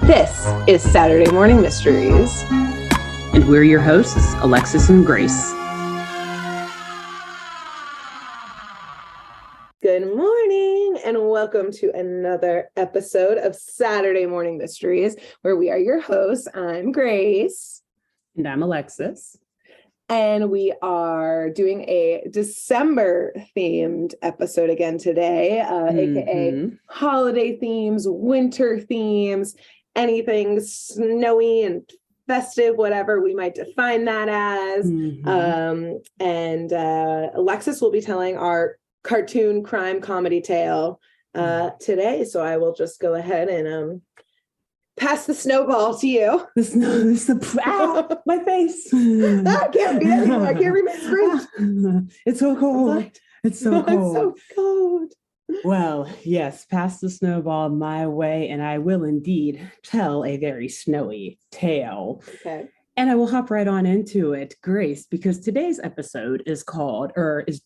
This is Saturday Morning Mysteries. And we're your hosts, Alexis and Grace. Good morning, and welcome to another episode of Saturday Morning Mysteries, where we are your hosts. I'm Grace. And I'm Alexis. And we are doing a December-themed episode again today, aka holiday themes, winter themes, anything snowy and festive, whatever we might define that as. And Alexis will be telling our cartoon crime comedy tale today. So I will just go ahead and pass the snowball to you. My face. I can't read anymore. I can't read my script. It's so cold. It's so cold. It's so cold. Well, yes, pass the snowball my way, and I will indeed tell a very snowy tale. Okay. And I will hop right on into it, Grace, because today's episode is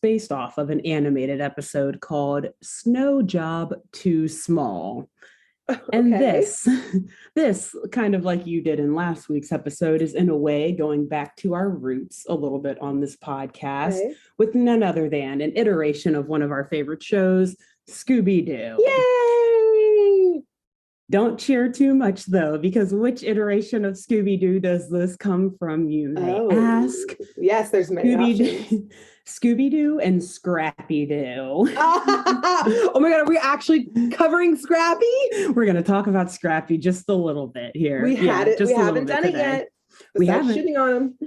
based off of an animated episode called Snow Job Too Small. And this kind of like you did in last week's episode is in a way going back to our roots a little bit on this podcast with none other than an iteration of one of our favorite shows, Scooby-Doo. Yay! Don't cheer too much, though, because which iteration of Scooby-Doo does this come from, you may ask? Yes, there's many options. Scooby-Doo and Scrappy-Doo. Oh my God, are we actually covering Scrappy? We're going to talk about Scrappy just a little bit here. We haven't done it yet. We haven't. Shitting on him.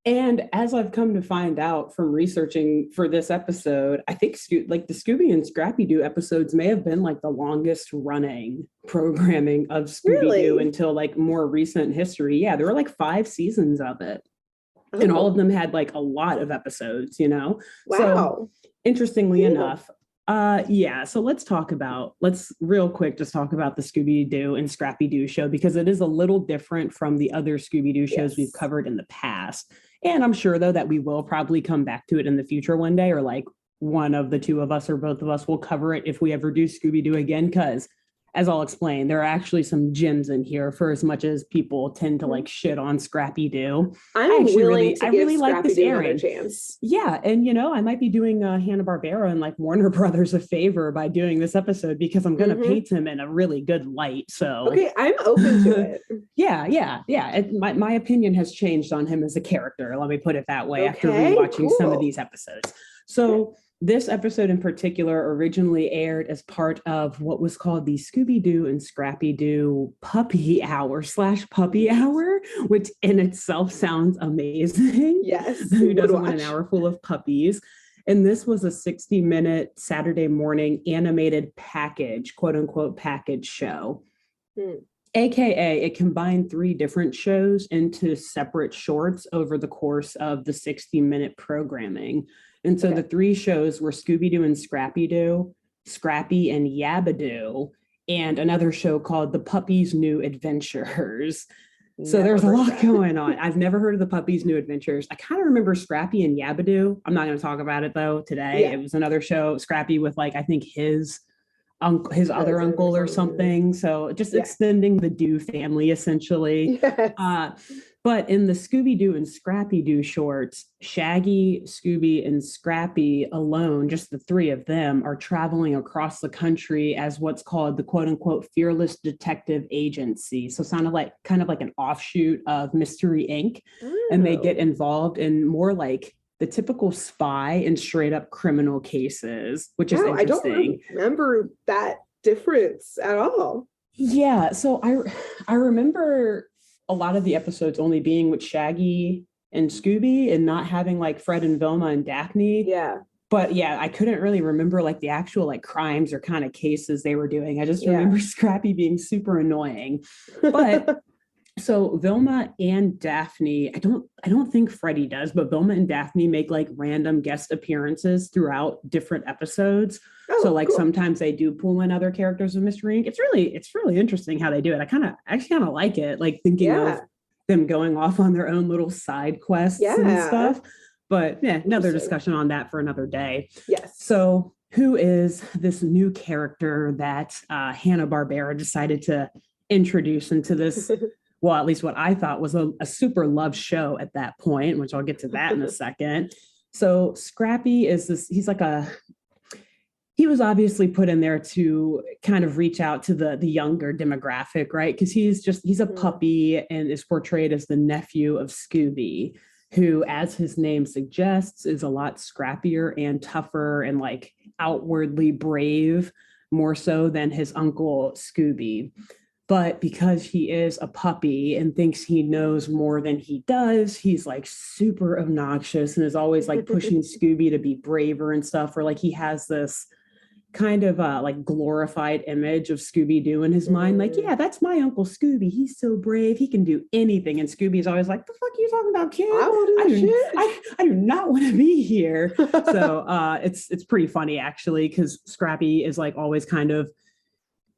And as I've come to find out from researching for this episode, I think the Scooby and Scrappy-Doo episodes may have been like the longest running programming of Scooby-Doo until like more recent history. Yeah, there were like 5 seasons of it. Oh. And all of them had like a lot of episodes, you know? Wow. So, interestingly enough, so let's real quick just talk about the Scooby-Doo and Scrappy-Doo show, because it is a little different from the other Scooby-Doo shows we've covered in the past. And I'm sure, though, that we will probably come back to it in the future one day, or like one of the two of us or both of us will cover it if we ever do Scooby-Doo again, because as I'll explain, there are actually some gems in here for as much as people tend to like shit on Scrappy-Doo. I really like this airing chance. Yeah. And, you know, I might be doing Hanna-Barbera and like Warner Brothers a favor by doing this episode, because I'm going to paint him in a really good light. So, okay, I'm open to it. Yeah. My opinion has changed on him as a character. Let me put it that way after rewatching some of these episodes. So, this episode in particular originally aired as part of what was called the Scooby-Doo and Scrappy-Doo Puppy Hour /Puppy Hour, which in itself sounds amazing. Yes. Who doesn't want an hour full of puppies? And this was a 60-minute Saturday morning animated package, quote unquote, package show. AKA, it combined 3 different shows into separate shorts over the course of the 60-minute programming. And so the 3 shows were Scooby-Doo and Scrappy-Doo, Scrappy and Yabba-Doo, and another show called The Puppy's New Adventures. So there's a lot going on. I've never heard of The Puppy's New Adventures. I kind of remember Scrappy and Yabba-Doo. I'm not going to talk about it, though, today. Yeah. It was another show, Scrappy with, like, I think his other uncle or something. So just extending the Doo family, essentially. Yes. But in the Scooby-Doo and Scrappy-Doo shorts, Shaggy, Scooby, and Scrappy alone, just the 3 of them, are traveling across the country as what's called the quote-unquote Fearless Detective Agency. So kind of like an offshoot of Mystery Inc. And they get involved in more like the typical spy and straight up criminal cases, which is interesting. I don't remember that difference at all. Yeah. So I remember a lot of the episodes only being with Shaggy and Scooby and not having like Fred and Velma and Daphne. Yeah. But yeah, I couldn't really remember like the actual like crimes or kind of cases they were doing. I just remember Scrappy being super annoying. But so Velma and Daphne, I don't think Freddie does, but Velma and Daphne make like random guest appearances throughout different episodes. So like sometimes they do pull in other characters of Mystery Inc. It's really interesting how they do it. I actually kind of like it, like thinking of them going off on their own little side quests and stuff. But another discussion on that for another day. Yes. So who is this new character that Hanna-Barbera decided to introduced into this, well, at least what I thought was a super loved show at that point, which I'll get to that in a second. So Scrappy is this, he was obviously put in there to kind of reach out to the younger demographic, right? Because he's a puppy and is portrayed as the nephew of Scooby, who, as his name suggests, is a lot scrappier and tougher and like outwardly brave, more so than his uncle Scooby. But because he is a puppy and thinks he knows more than he does, he's like super obnoxious and is always like pushing Scooby to be braver and stuff. Or like he has this kind of like glorified image of Scooby-Doo in his mind. Like, yeah, that's my Uncle Scooby. He's so brave. He can do anything. And Scooby's always like, the fuck are you talking about, kid? I do not want to be here. So it's pretty funny, actually, because Scrappy is like always kind of,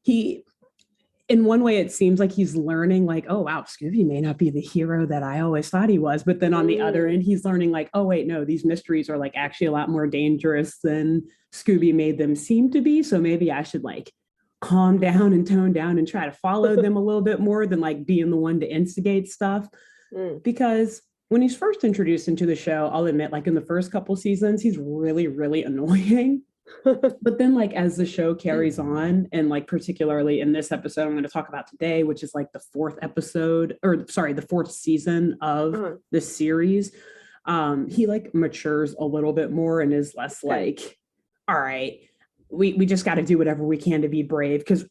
in one way, it seems like he's learning like, oh, wow, Scooby may not be the hero that I always thought he was. But then on the other end, he's learning like, oh, wait, no, these mysteries are like actually a lot more dangerous than Scooby made them seem to be. So maybe I should like calm down and tone down and try to follow them a little bit more than like being the one to instigate stuff. Because when he's first introduced into the show, I'll admit, like in the first couple seasons, he's really, really annoying. But then like as the show carries on, and like particularly in this episode I'm going to talk about today, which is like the fourth season of the series, he like matures a little bit more and is less like, all right, we just got to do whatever we can to be brave. Because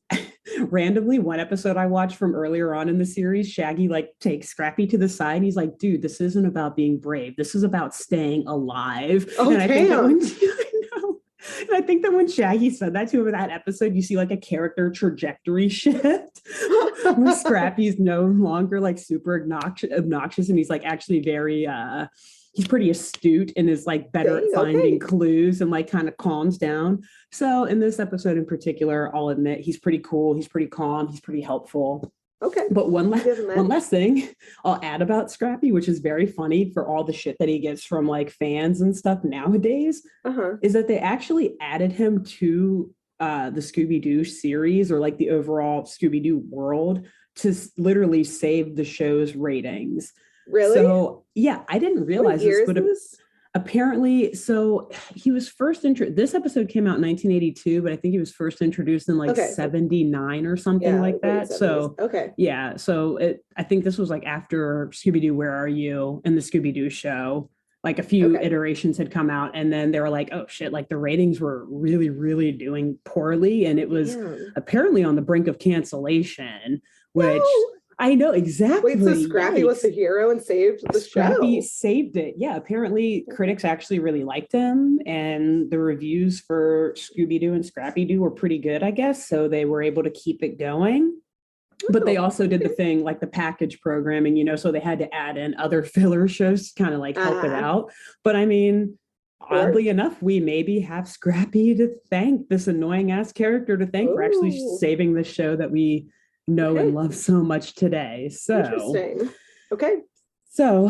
randomly one episode I watched from earlier on in the series, Shaggy like takes Scrappy to the side and he's like, dude, this isn't about being brave, this is about staying alive. And I think that when Shaggy said that to him in that episode, you see like a character trajectory shift where Scrappy's no longer like super obnoxious and he's like actually very he's pretty astute and is like better at finding clues and like kind of calms down. So in this episode in particular, I'll admit he's pretty cool, he's pretty calm, he's pretty helpful. Okay. But one last thing I'll add about Scrappy, which is very funny for all the shit that he gets from like fans and stuff nowadays, is that they actually added him to the Scooby-Doo series, or like the overall Scooby-Doo world, to literally save the show's ratings. Really? So yeah, I didn't realize this, but apparently, so he was first this episode came out in 1982, but I think he was first introduced in like 79 or something like that. So yeah, so I think this was like after Scooby-Doo Where Are You and the Scooby-Doo show, like a few iterations had come out, and then they were like, oh shit, like the ratings were really, really doing poorly, and it was apparently on the brink of cancellation, which I know exactly. Wait, so Scrappy was the hero and saved the Scrappy show? Saved it. Yeah, apparently critics actually really liked him, and the reviews for Scooby-Doo and Scrappy-Doo were pretty good, I guess. So they were able to keep it going. But they also did the thing like the package programming, you know, so they had to add in other filler shows to kind of like help it out. But I mean, oddly enough, we maybe have Scrappy to thank, this annoying ass character to thank for actually saving the show that we know and love so much today. So interesting. So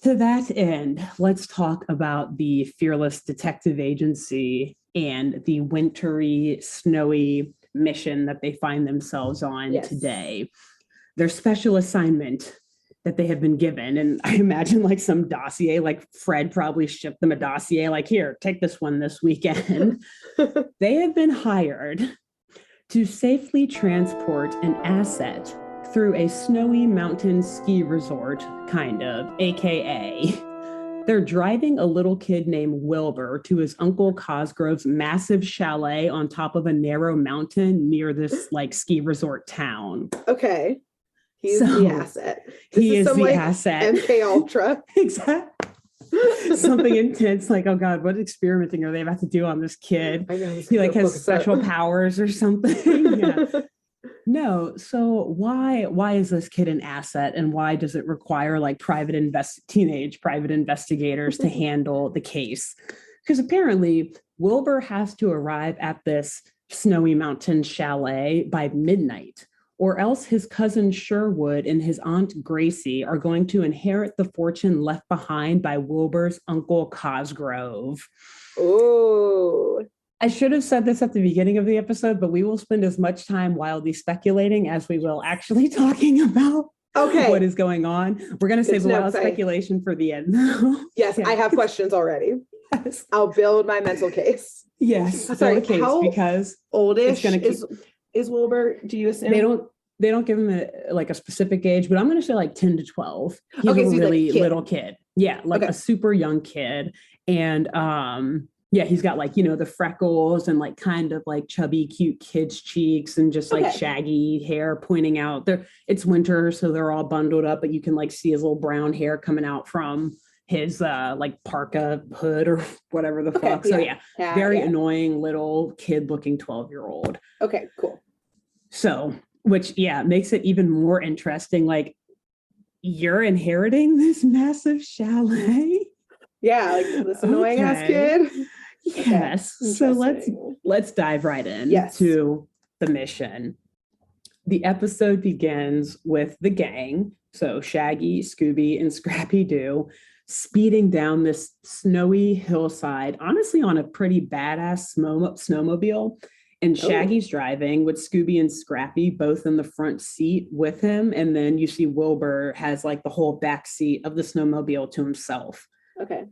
to that end, let's talk about the Fearless Detective Agency and the wintry, snowy mission that they find themselves on today. Their special assignment that they have been given, and I imagine like some dossier, like Fred probably shipped them a dossier, like, here, take this one this weekend. They have been hired to safely transport an asset through a snowy mountain ski resort, kind of, AKA. They're driving a little kid named Wilbur to his Uncle Cosgrove's massive chalet on top of a narrow mountain near this like ski resort town. Okay. He's the asset. He is the asset. MK Ultra. Exactly. Something intense, like, oh god, what experimenting are they about to do on this kid? He like has special powers or something. No, so why is this kid an asset, and why does it require like teenage private investigators to handle the case? Because apparently Wilbur has to arrive at this snowy mountain chalet by midnight, or else his cousin Sherwood and his aunt Gracie are going to inherit the fortune left behind by Wilbur's Uncle Cosgrove. Oh. I should have said this at the beginning of the episode, but we will spend as much time wildly speculating as we will actually talking about what is going on. We're going to save the wild speculation for the end. Yes, I have questions already. Yes. I'll build my mental case. Yes. Sorry, how because oldish is Wilbur? Do you assume? They don't give him a specific age, but I'm going to say like 10 to 12. He's a really little kid. Yeah, like a super young kid. And he's got like, the freckles and like kind of like chubby, cute kid's cheeks and just like shaggy hair pointing out there. It's winter, so they're all bundled up, but you can like see his little brown hair coming out from his like parka hood or whatever the fuck. So very annoying little kid looking 12-year-old. Okay, cool. So, which makes it even more interesting. Like, you're inheriting this massive chalet. Yeah, like this annoying ass kid. Yes. Okay. So let's dive right in to the mission. The episode begins with the gang, so Shaggy, Scooby, and Scrappy-Doo, speeding down this snowy hillside, honestly on a pretty badass snowmobile. And Shaggy's driving with Scooby and Scrappy both in the front seat with him. And then you see Wilbur has like the whole back seat of the snowmobile to himself. Okay.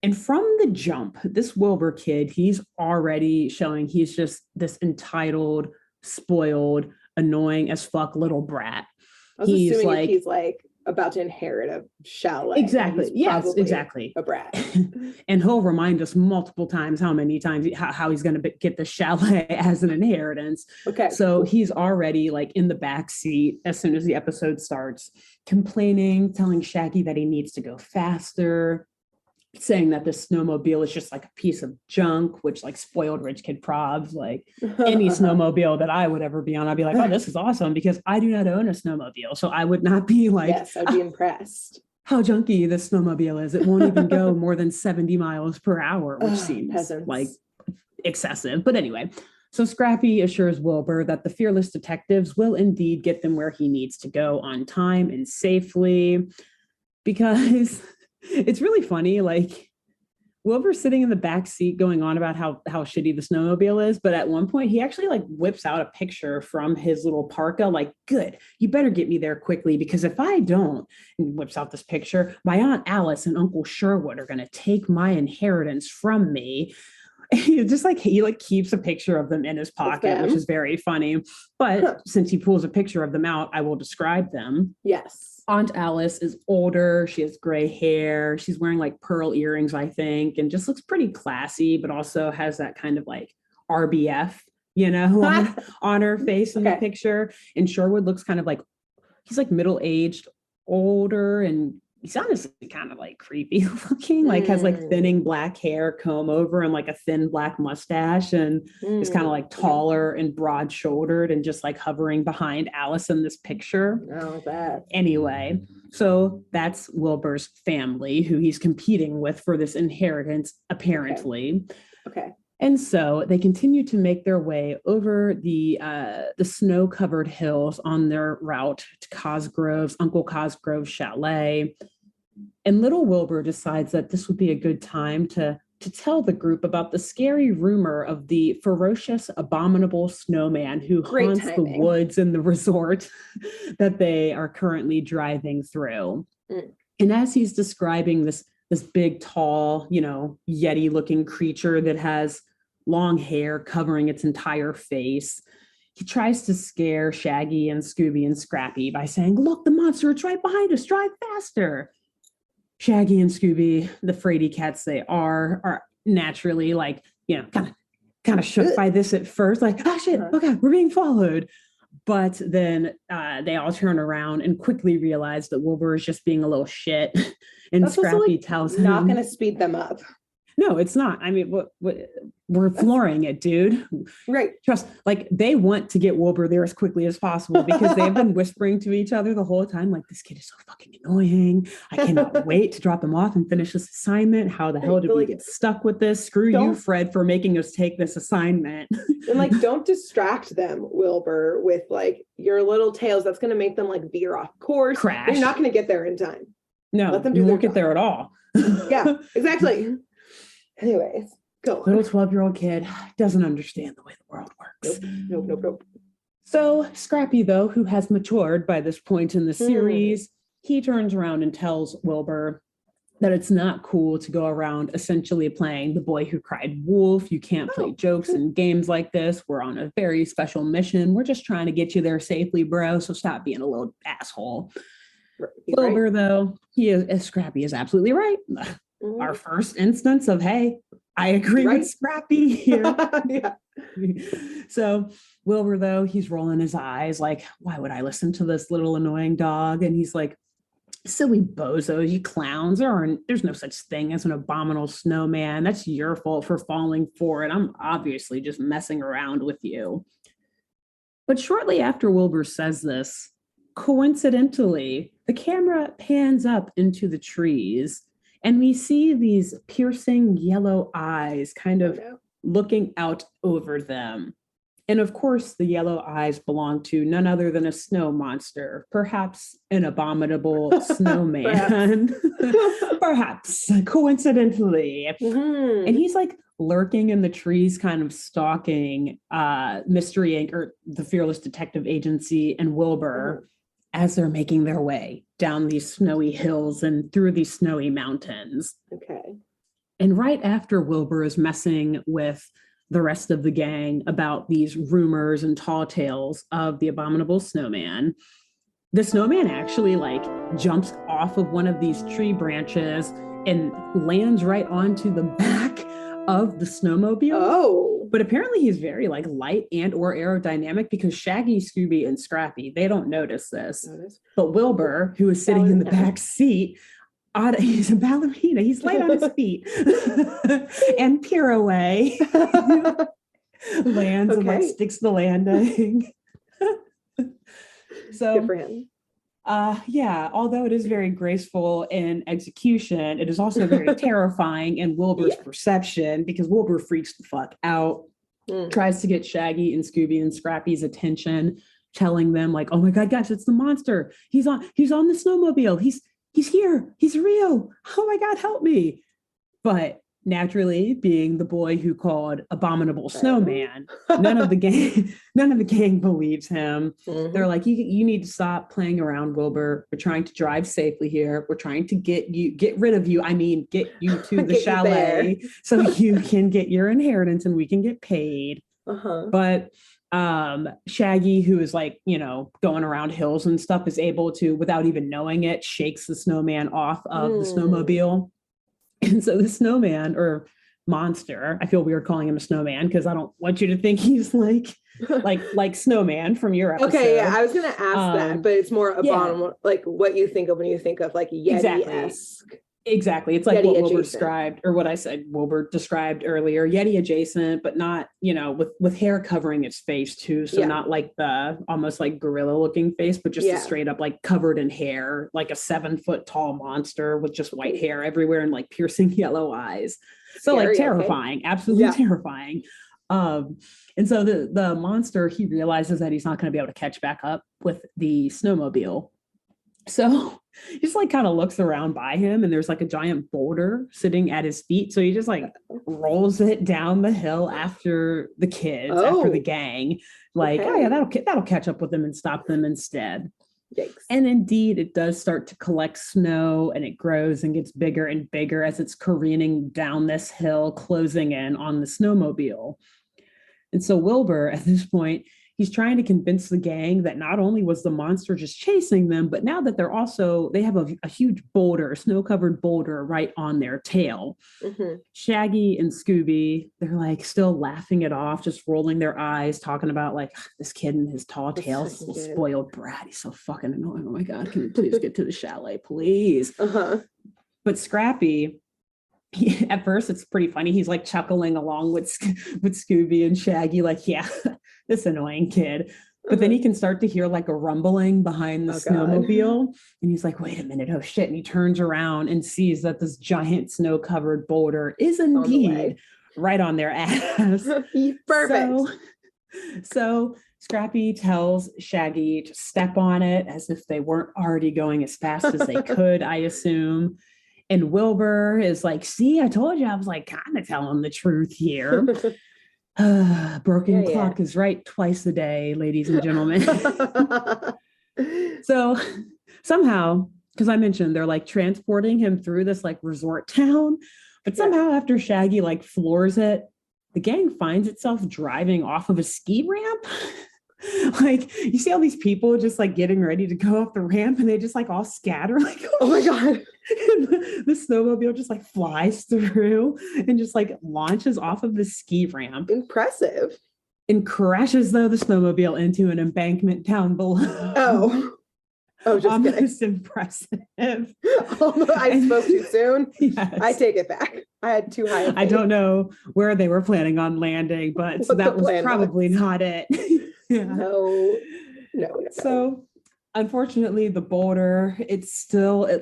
And from the jump, this Wilbur kid, he's already showing he's just this entitled, spoiled, annoying as fuck little brat. I was assuming he's like about to inherit a chalet. Exactly. Yes, exactly. A brat. And he'll remind us multiple times how he's going to get the chalet as an inheritance. Okay. So he's already like in the back seat as soon as the episode starts, complaining, telling Shaggy that he needs to go faster, saying that the snowmobile is just like a piece of junk, which like spoiled rich kid probs, like any snowmobile that I would ever be on, I'd be like, oh, this is awesome, because I do not own a snowmobile. So I would not be like, yes, I'd be impressed how junky this snowmobile is. It won't even go more than 70 miles per hour, which seems like excessive. But anyway, so Scrappy assures Wilbur that the fearless detectives will indeed get them where he needs to go on time and safely, because it's really funny. Like, Wilbur's sitting in the back seat going on about how shitty the snowmobile is. But at one point, he actually like whips out a picture from his little parka, like, good, you better get me there quickly, because if I don't, and whips out this picture, my Aunt Alice and Uncle Sherwood are going to take my inheritance from me. He keeps a picture of them in his pocket, which is very funny. But since he pulls a picture of them out, I will describe them. Yes. Aunt Alice is older. She has gray hair. She's wearing like pearl earrings, I think, and just looks pretty classy, but also has that kind of like RBF, on her face in the picture. And Sherwood looks kind of like, he's like middle-aged, older, and he's honestly kind of like creepy looking, like has like thinning black hair, comb over, and like a thin black mustache, and is kind of like taller and broad shouldered and just like hovering behind Alice in this picture. Oh, bad. Anyway, so that's Wilbur's family who he's competing with for this inheritance, apparently. Okay. And so they continue to make their way over the snow-covered hills on their route to Uncle Cosgrove's chalet. And little Wilbur decides that this would be a good time to tell the group about the scary rumor of the ferocious, abominable snowman who haunts the woods and the resort that they are currently driving through. And as he's describing this big, tall, Yeti-looking creature that has long hair covering its entire face, he tries to scare Shaggy and Scooby and Scrappy by saying, look, the monster, it's right behind us, drive faster. Shaggy and Scooby, the fraidy cats they are naturally like, kind of shook by this at first, like, oh shit, okay, we're being followed. But then they all turn around and quickly realize that Wilbur is just being a little shit. And that's Scrappy tells him, not going to speed them up. No, it's not. I mean, we're flooring it, dude. Right. Trust, like, they want to get Wilbur there as quickly as possible, because they've been whispering to each other the whole time, like, this kid is so fucking annoying. I cannot wait to drop him off and finish this assignment. How the hell did we get stuck with this? Screw you, Fred, for making us take this assignment. And like, don't distract them, Wilbur, with like your little tales. That's going to make them like veer off course. Crash. You're not going to get there in time. No, let them do. You won't get there at all. Yeah, exactly. Anyways, Go on. Little 12-year-old kid doesn't understand the way the world works. Nope. So Scrappy, though, who has matured by this point in the series, he turns around and tells Wilbur that it's not cool to go around essentially playing the boy who cried wolf. You can't play jokes and games like this. We're on a very special mission. We're just trying to get you there safely, bro. So stop being a little asshole. Wilbur, though, Scrappy is absolutely right. Our first instance of, hey, I agree with Scrappy here. So Wilbur, though, he's rolling his eyes like, why would I listen to this little annoying dog? And he's like, silly bozos, you clowns. There's no such thing as an abominable snowman. That's your fault for falling for it. I'm obviously just messing around with you. But shortly after Wilbur says this, coincidentally, the camera pans up into the trees and we see these piercing yellow eyes kind of looking out over them. And of course, the yellow eyes belong to none other than a snow monster, perhaps an abominable snowman, perhaps coincidentally. And he's like lurking in the trees, kind of stalking Mystery Inc. or the Fearless Detective Agency and Wilbur as they're making their way down these snowy hills and through these snowy mountains. Okay. And right after Wilbur is messing with the rest of the gang about these rumors and tall tales of the abominable snowman, the snowman actually like jumps off of one of these tree branches and lands right onto the back of the snowmobile. But apparently he's very like light and or aerodynamic, because Shaggy, Scooby, and Scrappy, they don't notice this. But Wilbur, who is sitting in the back seat, he's a ballerina. He's light on his feet and pirouette lands and like sticks the landing. So good for him. Although it is very graceful in execution, it is also very terrifying in Wilbur's perception, because Wilbur freaks the fuck out, tries to get Shaggy and Scooby and Scrappy's attention, telling them like, oh my God, guys, it's the monster. He's on the snowmobile. He's here. He's real. Oh my God, help me. But naturally, being the boy who called Abominable Snowman, none of the gang believes him. They're like, you need to stop playing around, Wilbur. We're trying to drive safely here. We're trying to get rid of you. I mean, get you to the chalet so you can get your inheritance and we can get paid. But Shaggy, who is like, going around hills and stuff, is able to, without even knowing it, shakes the snowman off of the snowmobile. And so the snowman, or monster, I feel weird calling him a snowman because I don't want you to think he's like Snowman from your episode. Okay, yeah, I was gonna ask that, but it's more abominable, like what you think of when you think of like Yeti-esque. Exactly. It's like Yeti what Wilbur described, or what I said Wilbur described earlier, Yeti adjacent, but not, with hair covering its face too. So not like the almost like gorilla looking face, but just a straight up like covered in hair, like a 7-foot tall monster with just white hair everywhere and like piercing yellow eyes. So scary, like terrifying, absolutely terrifying. And so the monster, he realizes that he's not going to be able to catch back up with the snowmobile. So he just like kind of looks around by him, and there's like a giant boulder sitting at his feet. So he just like rolls it down the hill after the kids, after the gang. Like, oh yeah, that'll catch up with them and stop them instead. Yikes. And indeed, it does start to collect snow, and it grows and gets bigger and bigger as it's careening down this hill, closing in on the snowmobile. And so Wilbur, at this point, he's trying to convince the gang that not only was the monster just chasing them, but now that they have a huge boulder, snow-covered boulder right on their tail. Shaggy and Scooby, they're like still laughing it off, just rolling their eyes, talking about like, this kid and his tall tail, this little spoiled brat. He's so fucking annoying. Oh my God, can we please get to the chalet, please? But Scrappy, at first it's pretty funny. He's like chuckling along with Scooby and Shaggy, like, yeah, this annoying kid. But then he can start to hear like a rumbling behind the snowmobile. And he's like, wait a minute, oh shit. And he turns around and sees that this giant snow-covered boulder is indeed right on their ass. Perfect. So Scrappy tells Shaggy to step on it as if they weren't already going as fast as they could, I assume. And Wilbur is like, see, I told you I was like kind of telling the truth here. Broken clock is right twice a day, ladies and gentlemen. So somehow, because I mentioned they're like transporting him through this like resort town, but somehow after Shaggy like floors it, the gang finds itself driving off of a ski ramp. Like you see all these people just like getting ready to go off the ramp and they just like all scatter like, oh my God. The snowmobile just like flies through and just like launches off of the ski ramp. Impressive. And crashes though the snowmobile into an embankment down below. Oh, just almost impressive. I spoke too soon. Yes. I take it back. I had too high. I don't know where they were planning on landing, but that was probably not it. Yeah. No. So unfortunately, the boulder, it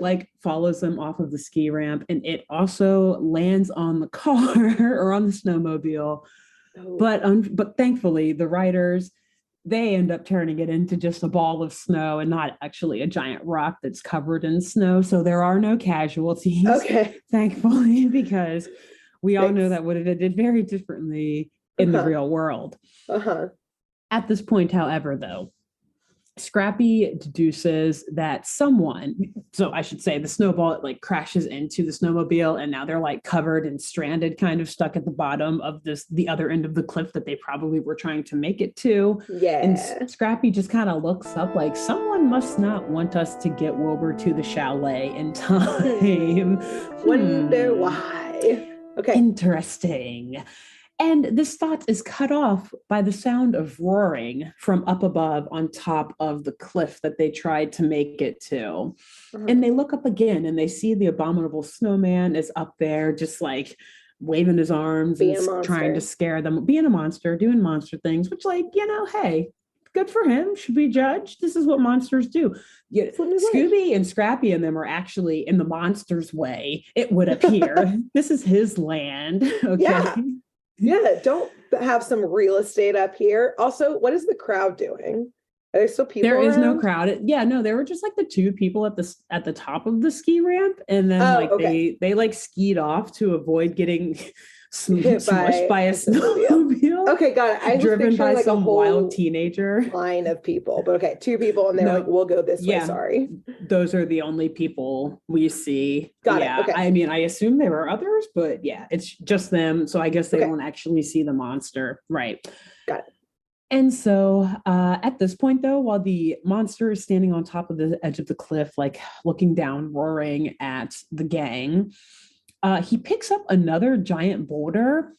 like follows them off of the ski ramp, and it also lands on the car or on the snowmobile. Oh. But thankfully, the riders, they end up turning it into just a ball of snow and not actually a giant rock that's covered in snow. So there are no casualties. Okay. Thankfully, because we all know that would have did very differently in the real world. At this point, however, though, Scrappy deduces that someone, so I should say the snowball like crashes into the snowmobile and now they're like covered and stranded, kind of stuck at the bottom of the other end of the cliff that they probably were trying to make it to. Yeah. And Scrappy just kind of looks up like someone must not want us to get Wilbur to the chalet in time. Wonder why. Okay. Interesting. And this thought is cut off by the sound of roaring from up above on top of the cliff that they tried to make it to. And they look up again and they see the Abominable Snowman is up there just like waving his arms and trying to scare them, being a monster, doing monster things, which like, hey, good for him. Should we judge? This is what monsters do. Yeah, Scooby and Scrappy and them are actually in the monster's way, it would appear. This is his land. Okay. Yeah, don't have some real estate up here. Also, what is the crowd doing? Are there still people around? Is no crowd. There were just like the two people at the top of the ski ramp, and then they like skied off to avoid getting smushed by a snowmobile. Okay, got it. I driven by like some wild teenager line of people, but okay, two people, and they're like, "We'll go this way." Sorry, those are the only people we see. Got it. Okay. I mean, I assume there were others, but it's just them. So I guess they won't actually see the monster, right? Got it. And so at this point, though, while the monster is standing on top of the edge of the cliff, like looking down, roaring at the gang. He picks up another giant boulder.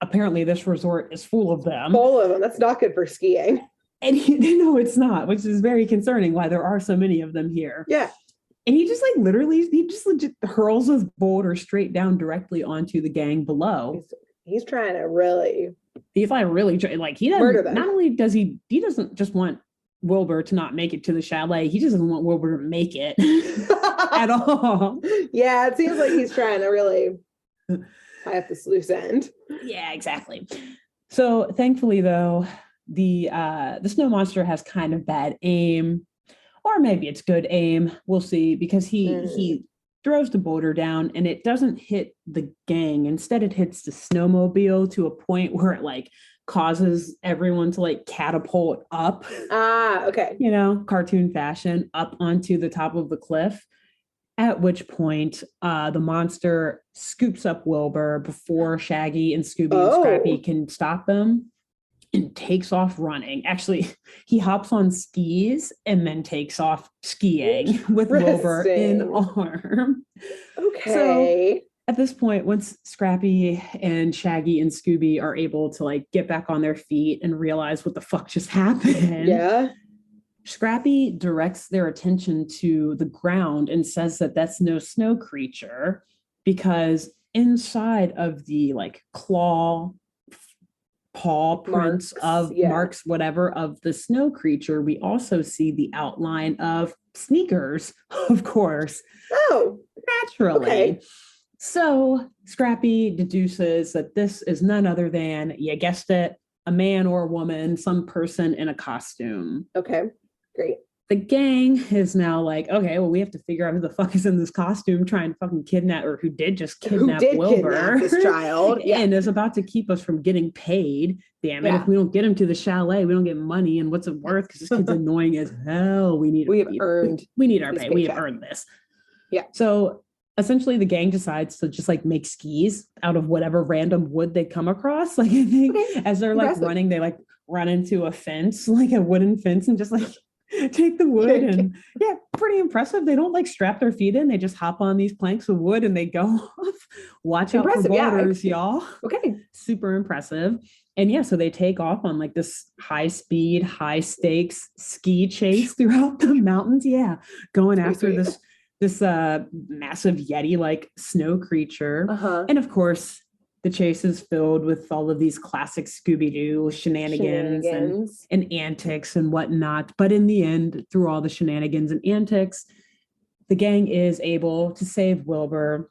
Apparently, this resort is full of them. That's not good for skiing. And no, it's not, which is very concerning why there are so many of them here. Yeah. And he just legit hurls his boulder straight down directly onto the gang below. He's trying to really. He's like really like he doesn't. Murder them. Not only does he doesn't just want Wilbur to not make it to the chalet. He just doesn't want Wilbur to make it at all. Yeah, it seems like he's trying to really tie up this loose end. Yeah, exactly. So thankfully, though, the snow monster has kind of bad aim, or maybe it's good aim. We'll see, because he throws the boulder down and it doesn't hit the gang. Instead, it hits the snowmobile to a point where it like causes everyone to like catapult up. Okay. Cartoon fashion up onto the top of the cliff. At which point, the monster scoops up Wilbur before Shaggy and Scooby and Scrappy can stop them and takes off running. Actually, he hops on skis and then takes off skiing with Wilbur in arm. Okay. So, at this point, once Scrappy and Shaggy and Scooby are able to like get back on their feet and realize what the fuck just happened, Scrappy directs their attention to the ground and says that that's no snow creature, because inside of the like paw prints marks, whatever, of the snow creature, we also see the outline of sneakers, of course. Oh, naturally. Okay. So Scrappy deduces that this is none other than, you guessed it, a man or a woman, some person in a costume. Okay, great. the gang is now like, okay, well, we have to figure out who the fuck is in this costume trying to fucking kidnap, or who did just kidnap Wilbur this child. Yeah. And is about to keep us from getting paid. Damn it. If we don't get him to the chalet, we don't get money. And what's it worth? Because this kid's annoying as hell. We need our pay. We have earned this. Yeah. So essentially the gang decides to just like make skis out of whatever random wood they come across. Like I think as they're like running, they like run into a fence, like a wooden fence, and just like take the wood. And yeah, pretty impressive. They don't like strap their feet in. They just hop on these planks of wood and they go off. Watch out for boulders, y'all. Okay. Super impressive. And yeah, so they take off on like this high speed, high stakes ski chase throughout the mountains. Yeah. Going after this massive Yeti like snow creature. And of course, the chase is filled with all of these classic Scooby-Doo shenanigans. And antics and whatnot. But in the end, through all the shenanigans and antics, the gang is able to save Wilbur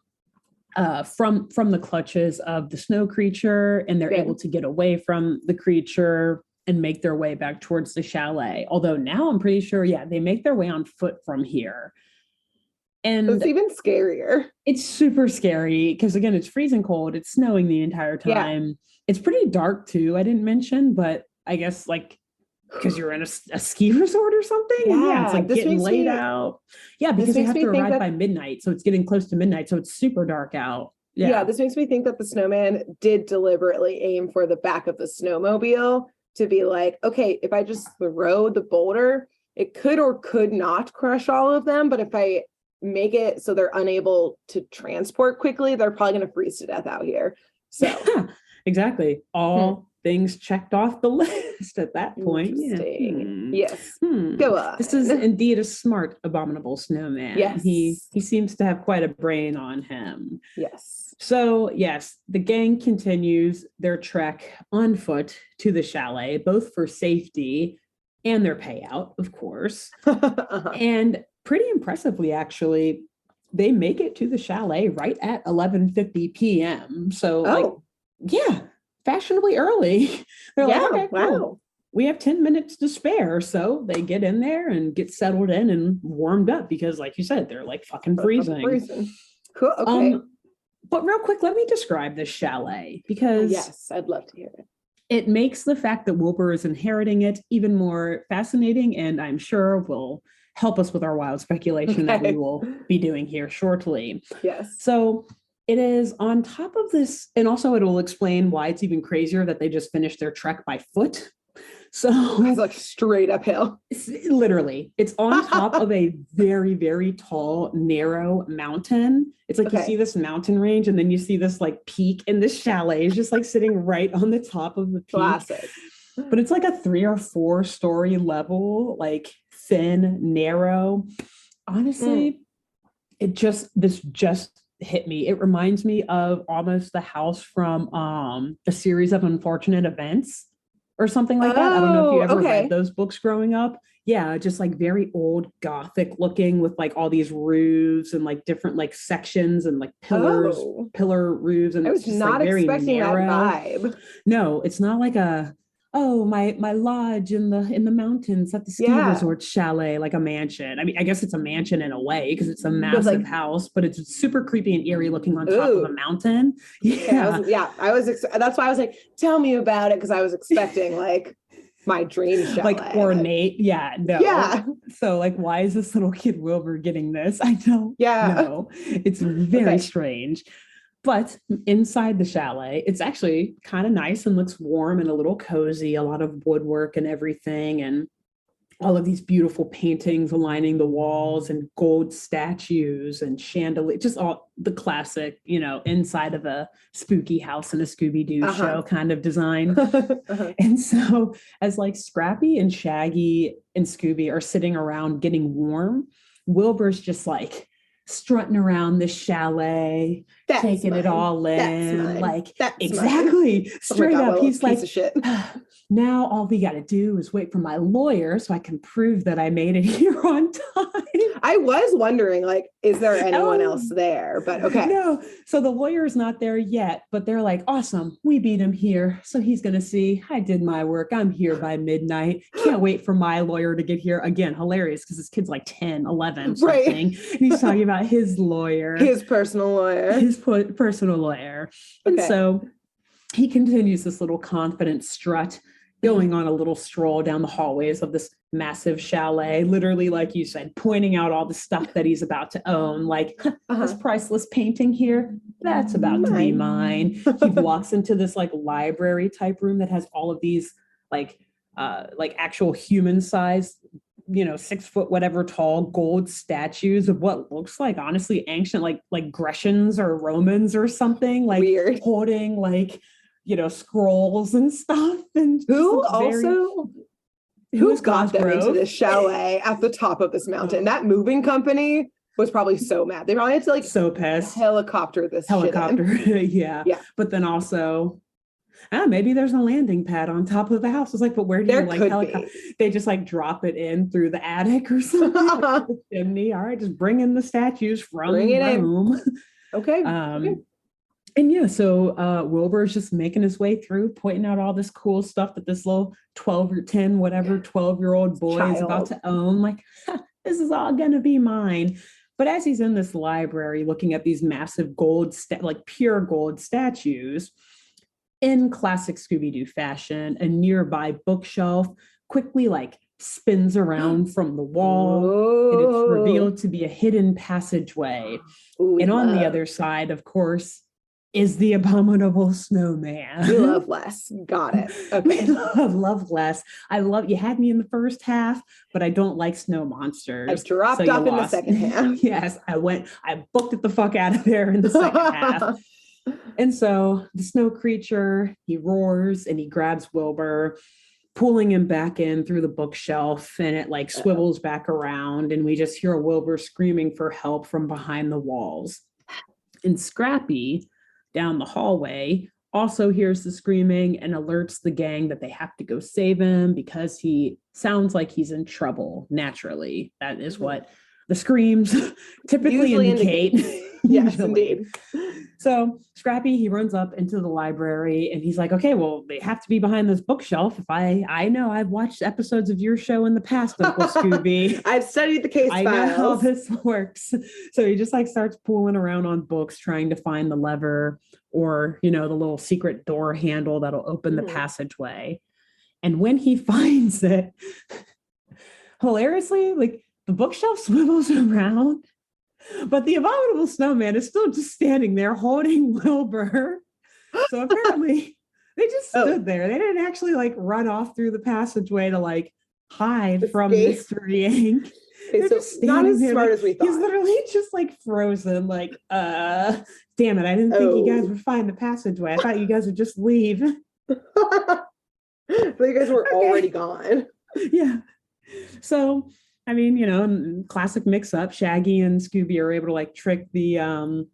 from the clutches of the snow creature, and they're able to get away from the creature and make their way back towards the chalet. Although now I'm pretty sure, they make their way on foot from here. And it's even scarier. It's super scary because, again, it's freezing cold. It's snowing the entire time. Yeah. It's pretty dark, too. I didn't mention, but I guess, like, because you're in a ski resort or something. Yeah, it's like getting laid out. Yeah, because you have to arrive by midnight. So it's getting close to midnight. So it's super dark out. Yeah, this makes me think that the snowman did deliberately aim for the back of the snowmobile to be like, okay, if I just throw the boulder, it could or could not crush all of them. But if I make it so they're unable to transport quickly, they're probably going to freeze to death out here. So yeah, exactly. All things checked off the list at that point. Interesting. Yes. Go on. This is indeed a smart Abominable Snowman. Yes. He seems to have quite a brain on him. Yes. So yes, the gang continues their trek on foot to the chalet, both for safety and their payout, of course. And pretty impressively, actually, they make it to the chalet right at 11:50 p.m. So, fashionably early. They're like, okay, cool. We have 10 minutes to spare. So they get in there and get settled in and warmed up because, like you said, they're like fucking freezing. Cool. Okay. But real quick, let me describe this chalet because yes, I'd love to hear it. It makes the fact that Wilbur is inheriting it even more fascinating, and I'm sure will help us with our wild speculation that we will be doing here shortly. Yes. So it is on top of this, and also it will explain why it's even crazier that they just finished their trek by foot. So it's like straight uphill. Literally, it's on top of a very, very tall, narrow mountain. It's like you see this mountain range, and then you see this like peak, and this chalet is just like sitting right on the top of the peak. Classic. But it's like a 3 or 4 story level, like thin, narrow. Honestly, this just hit me. It reminds me of almost the house from A Series of Unfortunate Events or something like that. I don't know if you ever read those books growing up. Yeah, just like very old Gothic looking with like all these roofs and like different like sections and like pillar roofs. And I was not like expecting that vibe. No, it's not like my lodge in the mountains at the ski resort chalet, like a mansion. I mean, I guess it's a mansion in a way because it's a massive house, but it's super creepy and eerie looking on top of a mountain. Yeah. That's why I was like, tell me about it, because I was expecting like my dream chalet. Like ornate. Yeah. No. Yeah. So like, why is this little kid Wilbur getting this? I don't know. It's very strange. But inside the chalet, it's actually kind of nice and looks warm and a little cozy, a lot of woodwork and everything, and all of these beautiful paintings aligning the walls and gold statues and chandelier, just all the classic, inside of a spooky house in a Scooby-Doo show kind of design. And so as like Scrappy and Shaggy and Scooby are sitting around getting warm, Wilbur's just like strutting around this chalet, taking mine. it all That's in. mine. Like, That's exactly. mine. Straight up. He's like, of shit. Now all we got to do is wait for my lawyer so I can prove that I made it here on time. I was wondering, like, is there anyone else there? But okay. No. So the lawyer's not there yet, but they're like, awesome. We beat him here. So he's going to see, I did my work. I'm here by midnight. Can't wait for my lawyer to get here. Again, hilarious because this kid's like 10, 11, something. Right. And he's talking about his lawyer. His personal lawyer. His personal lawyer. And so he continues this little confident strut, going on a little stroll down the hallways of this massive chalet, literally, like you said, pointing out all the stuff that he's about to own, like this priceless painting here, that's about to be mine. He walks into this like library type room that has all of these like actual human size, 6 foot whatever tall gold statues of what looks like honestly ancient like Grecians or Romans or something, like weird, holding like scrolls and stuff. And who got them into this chalet at the top of this mountain? That moving company was probably so mad. They probably had to like so pissed helicopter this helicopter shit in. yeah but then also maybe there's a landing pad on top of the house. It's like, but where do you like helicopter? They just like drop it in through the attic or something. Like the chimney. All right, just bring in the statues from Rome. Okay. And yeah, so Wilbur is just making his way through, pointing out all this cool stuff that this little 12 or 10, whatever, 12-year-old boy is about to own. Like, this is all going to be mine. But as he's in this library looking at these massive gold, like pure gold statues, in classic Scooby-Doo fashion, a nearby bookshelf quickly like spins around from the wall. And it's revealed to be a hidden passageway. And on the other side, of course, is the Abominable Snowman. We love Les. Got it. Okay. love Les. You had me in the first half, but I don't like snow monsters. I dropped off in the second half. Yes, I booked it the fuck out of there in the second half. And so the snow creature, he roars and he grabs Wilbur, pulling him back in through the bookshelf, and it like swivels back around, and we just hear Wilbur screaming for help from behind the walls. And Scrappy, down the hallway, also hears the screaming and alerts the gang that they have to go save him because he sounds like he's in trouble. Naturally, that is what the screams typically indicate. Yes, indeed. So Scrappy, he runs up into the library and he's like, okay, well, they have to be behind this bookshelf. If I know I've watched episodes of your show in the past, Uncle Scooby. I've studied the case files. I know how this works. So he just like starts pulling around on books, trying to find the lever or, the little secret door handle that'll open the passageway. And when he finds it, hilariously, like the bookshelf swivels around, but the Abominable Snowman is still just standing there holding Wilbur. So apparently they just stood there. They didn't actually like run off through the passageway to like hide from Mystery Inc. Okay, so not as smart as we thought. He's literally just like frozen, like, damn it, I didn't think you guys would find the passageway. I thought you guys would just leave. But you guys were already gone. Yeah. So I mean, classic mix-up. Shaggy and Scooby are able to like trick the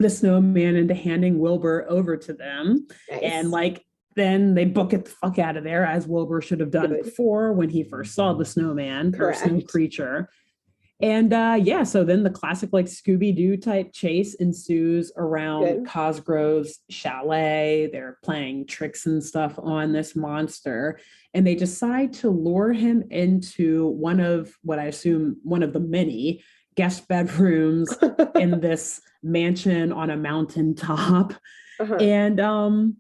snowman into handing Wilbur over to them. Nice. And like then they book it the fuck out of there, as Wilbur should have done before when he first saw the snowman or snow creature. And so then the classic like Scooby-Doo type chase ensues around Cosgrove's chalet. They're playing tricks and stuff on this monster, and they decide to lure him into one of the many guest bedrooms in this mansion on a mountaintop. And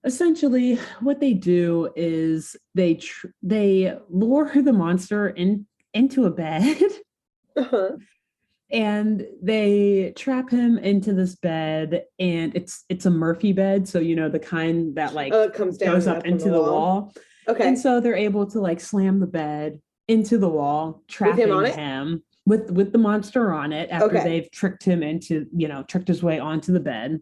essentially what they do is they lure the monster into a bed and they trap him into this bed, and it's a Murphy bed, so the kind that like comes down, goes up into the wall. Okay. And so they're able to like slam the bed into the wall, trapping him with the monster on it after they've tricked him into, tricked his way onto the bed.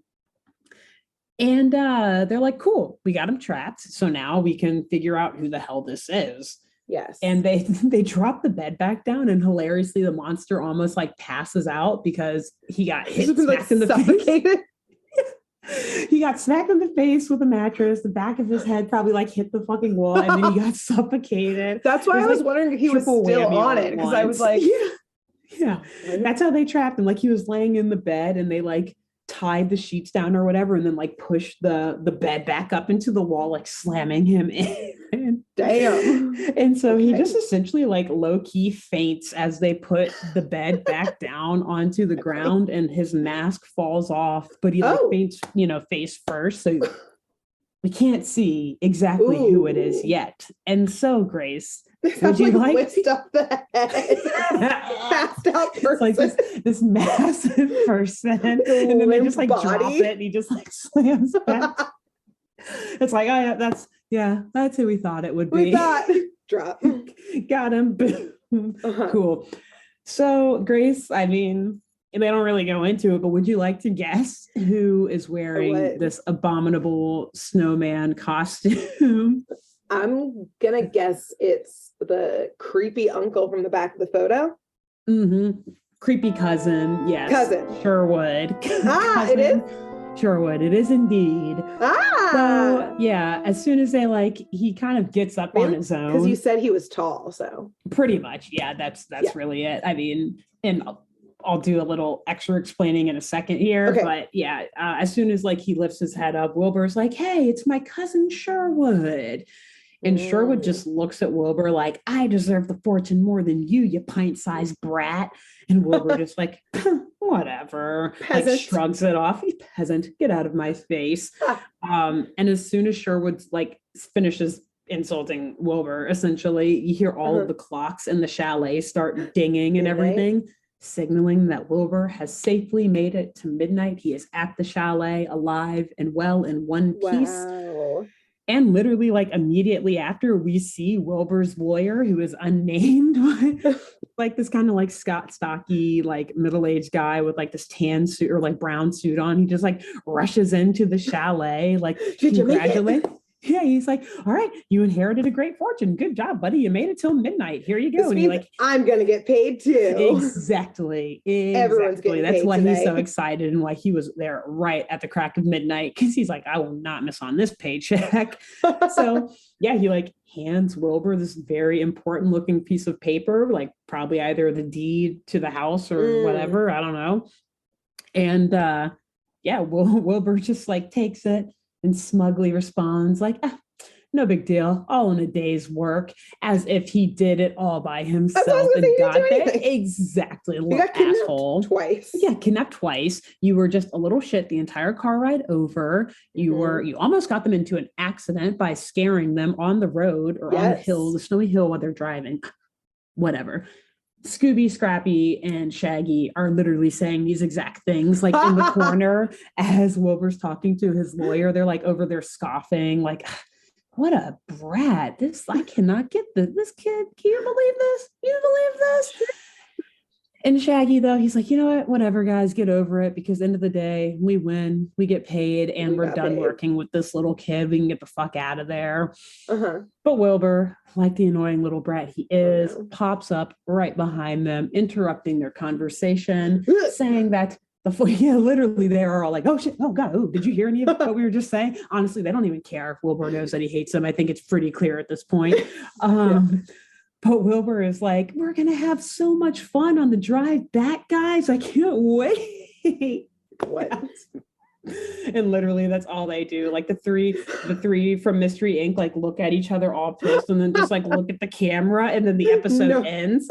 And they're like, cool, we got him trapped, so now we can figure out who the hell this is. Yes. And they drop the bed back down, and hilariously the monster almost like passes out because he got hit smacked in the face. He got smacked in the face with a mattress. The back of his head probably like hit the fucking wall, and then he got suffocated. That's why I was wondering if he was still on it, because I was like, yeah, that's how they trapped him. Like he was laying in the bed, and they like tied the sheets down or whatever, and then like pushed the bed back up into the wall, like slamming him in. Damn. And so he just essentially like low-key faints as they put the bed back down onto the ground, and his mask falls off, but he like faints, face first. So we can't see exactly who it is yet. And so, Grace, would you like lift up the head? Passed out person. It's like this massive person, and then they just like drop it, and he just like slams back. It's like, oh yeah, that's who we thought it would be. We thought, drop. Got him. Boom. Cool. So, Grace, I mean, they don't really go into it, but would you like to guess who is wearing this abominable snowman costume? I'm gonna guess it's the creepy uncle from the back of the photo. Mm-hmm. Creepy cousin. Yes. Cousin. Sherwood. Cousin. It is? Sherwood. It is indeed. So, yeah, as soon as he kind of gets up on his own. Because you said he was tall, so. Pretty much. Yeah, that's really it. I mean, and I'll do a little extra explaining in a second here. Okay. But yeah, as soon as he lifts his head up, Wilbur's like, hey, it's my cousin Sherwood. And Sherwood just looks at Wilbur like, I deserve the fortune more than you pint-sized brat. And Wilbur just like, whatever, like shrugs it off. You peasant, get out of my face. And as soon as Sherwood finishes insulting Wilbur, essentially, you hear all of the clocks in the chalet start dinging and everything, signaling that Wilbur has safely made it to midnight. He is at the chalet, alive and well in one piece. Wow. And literally, immediately after, we see Wilbur's lawyer, who is unnamed, this kind of stocky, middle-aged guy with this tan suit or brown suit on. He just rushes into the chalet, congratulate. Yeah, he's like, all right, you inherited a great fortune. Good job, buddy. You made it till midnight. Here you go. And I'm gonna get paid too. Exactly. Everyone's getting That's paid why today. He's so excited and why he was there right at the crack of midnight, because he's like, I will not miss on this paycheck. So yeah, he hands Wilbur this very important looking piece of paper, probably either the deed to the house or whatever. I don't know. And yeah, Wilbur just takes it and smugly responds no big deal, all in a day's work, as if he did it all by himself and got there. Exactly. You got kidnapped asshole. Twice. Yeah, kidnapped twice. You were just a little shit the entire car ride over. You almost got them into an accident by scaring them on the road or on the hill, the snowy hill while they're driving. Whatever. Scooby, Scrappy, and Shaggy are literally saying these exact things in the corner as Wilbur's talking to his lawyer. They're over there scoffing, what a brat. I cannot get this kid. Can you believe this? You believe this? And Shaggy, though, he's like, you know what? Whatever, guys, get over it, because end of the day, we win, we get paid, and we're done working with this little kid. We can get the fuck out of there. But Wilbur, like the annoying little brat he is, pops up right behind them, interrupting their conversation, saying that literally they are all like, oh shit, oh god, oh, did you hear any of what we were just saying? Honestly, they don't even care if Wilbur knows that he hates them. I think it's pretty clear at this point. But Wilbur is like, we're going to have so much fun on the drive back, guys. I can't wait. What? And literally that's all they do. The three from Mystery Inc. Look at each other all pissed and then just look at the camera, and then the episode ends.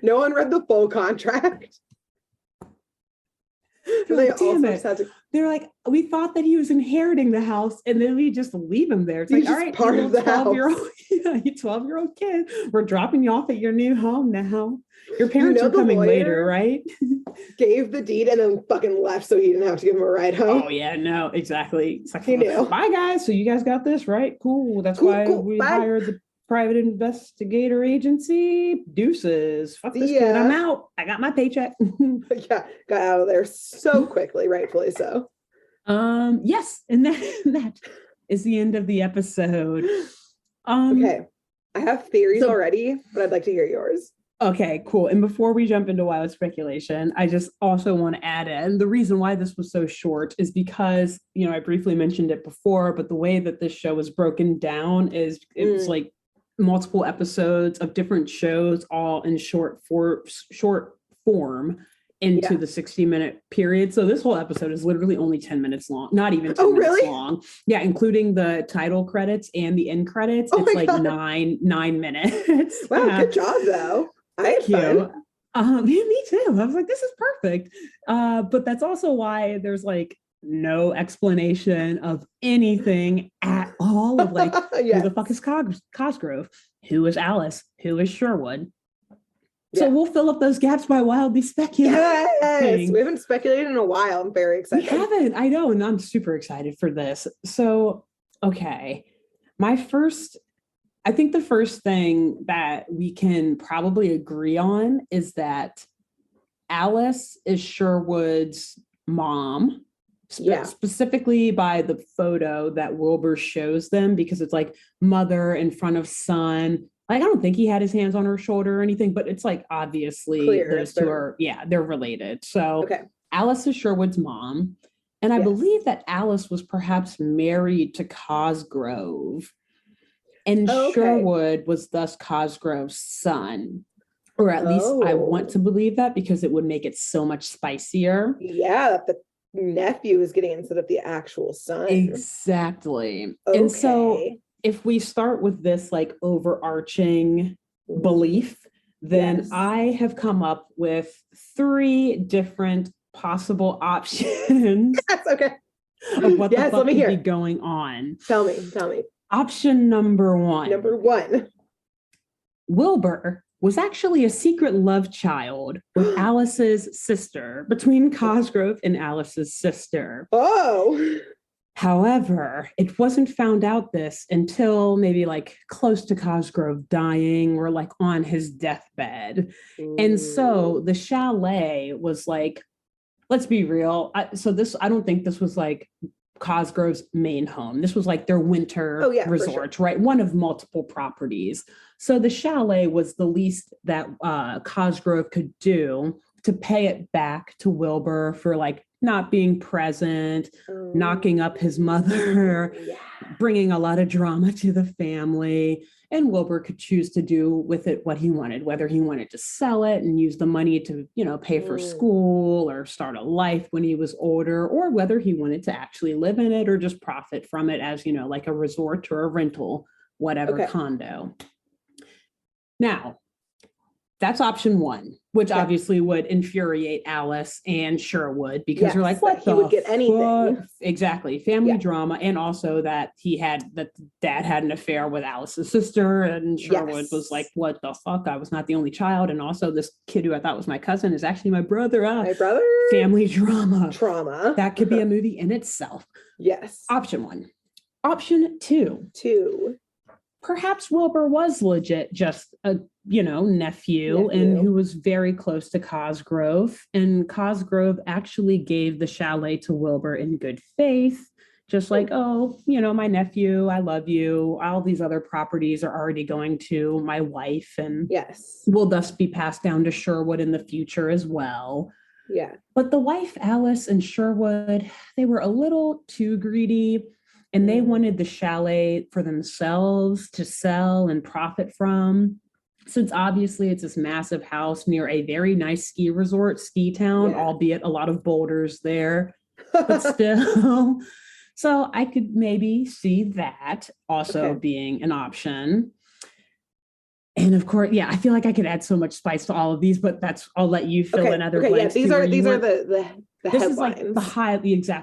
No one read the full contract. They're like, we thought that he was inheriting the house, and then we just leave him there. It's all right, part of the 12-year-old, you 12-year-old kid. We're dropping you off at your new home now. Your parents are coming later, right? Gave the deed and then fucking left so he didn't have to give him a ride home. Oh yeah, no, exactly. It's he knew. Bye guys. So you guys got this, right? Cool. That's why we hired the private investigator agency. Deuces. Fuck this kid. I'm out. I got my paycheck. Yeah, got out of there so quickly, rightfully so. Yes, and that is the end of the episode. Okay. I have theories already, but I'd like to hear yours. Okay, cool. And before we jump into wild speculation, I just also want to add in the reason why this was so short is because, I briefly mentioned it before, but the way that this show was broken down is it was like multiple episodes of different shows all in short form into the 60-minute period. So this whole episode is literally only 10 minutes long, not even 10 minutes long. Yeah, including the title credits and the end credits. It's like 9 minutes. Wow, good job though. Thank you. Me too. I was like, this is perfect. But that's also why there's like no explanation of anything at all of like who the fuck is Cosgrove? Who is Alice? Who is Sherwood? So we'll fill up those gaps by wildly speculating. Yes, we haven't speculated in a while. I'm very excited. We haven't. I know, and I'm super excited for this. So, okay, I think the first thing that we can probably agree on is that Alice is Sherwood's mom, specifically by the photo that Wilbur shows them, because it's like mother in front of son. Like, I don't think he had his hands on her shoulder or anything, but it's like obviously those two are, they're related. So Alice is Sherwood's mom. And I believe that Alice was perhaps married to Cosgrove. And Sherwood was thus Cosgrove's son. Or at least I want to believe that, because it would make it so much spicier. Yeah, the nephew is getting instead of the actual son. Exactly. And so if we start with this like overarching belief, then I have come up with 3 different possible options of what the fuck could be going on. Tell me. Option number 1. Wilbur was actually a secret love child with Alice's sister, between Cosgrove and Alice's sister. Oh. However, it wasn't found out this until maybe like close to Cosgrove dying or like on his deathbed. And so the chalet was like, let's be real. I don't think this was like Cosgrove's main home. This was like their winter resort, right? One of multiple properties. So the chalet was the least that Cosgrove could do to pay it back to Wilbur for like not being present, knocking up his mother, bringing a lot of drama to the family. And Wilbur could choose to do with it what he wanted, whether he wanted to sell it and use the money to, pay for school or start a life when he was older, or whether he wanted to actually live in it or just profit from it as, like a resort or a rental, whatever condo. Now, that's option 1, which obviously would infuriate Alice and Sherwood, because they're like, what the he would get anything. Exactly. Family drama. And also that the dad had an affair with Alice's sister, and Sherwood was like, what the fuck? I was not the only child. And also this kid who I thought was my cousin is actually my brother. My brother? Family drama. Trauma. That could be a movie in itself. Yes. Option 1. Option 2. Perhaps Wilbur was legit just a, nephew, and who was very close to Cosgrove. And Cosgrove actually gave the chalet to Wilbur in good faith, just like, my nephew, I love you. All these other properties are already going to my wife, and will thus be passed down to Sherwood in the future as well. Yeah. But the wife, Alice and Sherwood, they were a little too greedy. And they wanted the chalet for themselves to sell and profit from. Since obviously it's this massive house near a very nice ski resort, ski town, albeit a lot of boulders there, but still. So I could maybe see that also being an option. And of course, I feel like I could add so much spice to all of these, but I'll let you fill in other blanks. These are the this headlines. Is like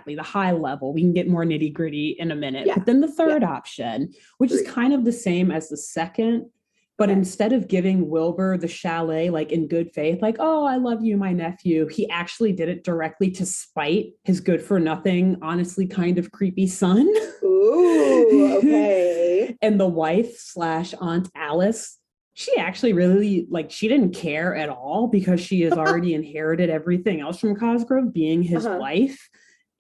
the high level. We can get more nitty gritty in a minute. But then the third option, which is kind of the same as the second, but instead of giving Wilbur the chalet, like in good faith, like, oh, I love you, my nephew, he actually did it directly to spite his good for nothing, honestly kind of creepy son. Ooh, okay. And the wife / Aunt Alice, she actually really, she didn't care at all, because she has already inherited everything else from Cosgrove, being his wife.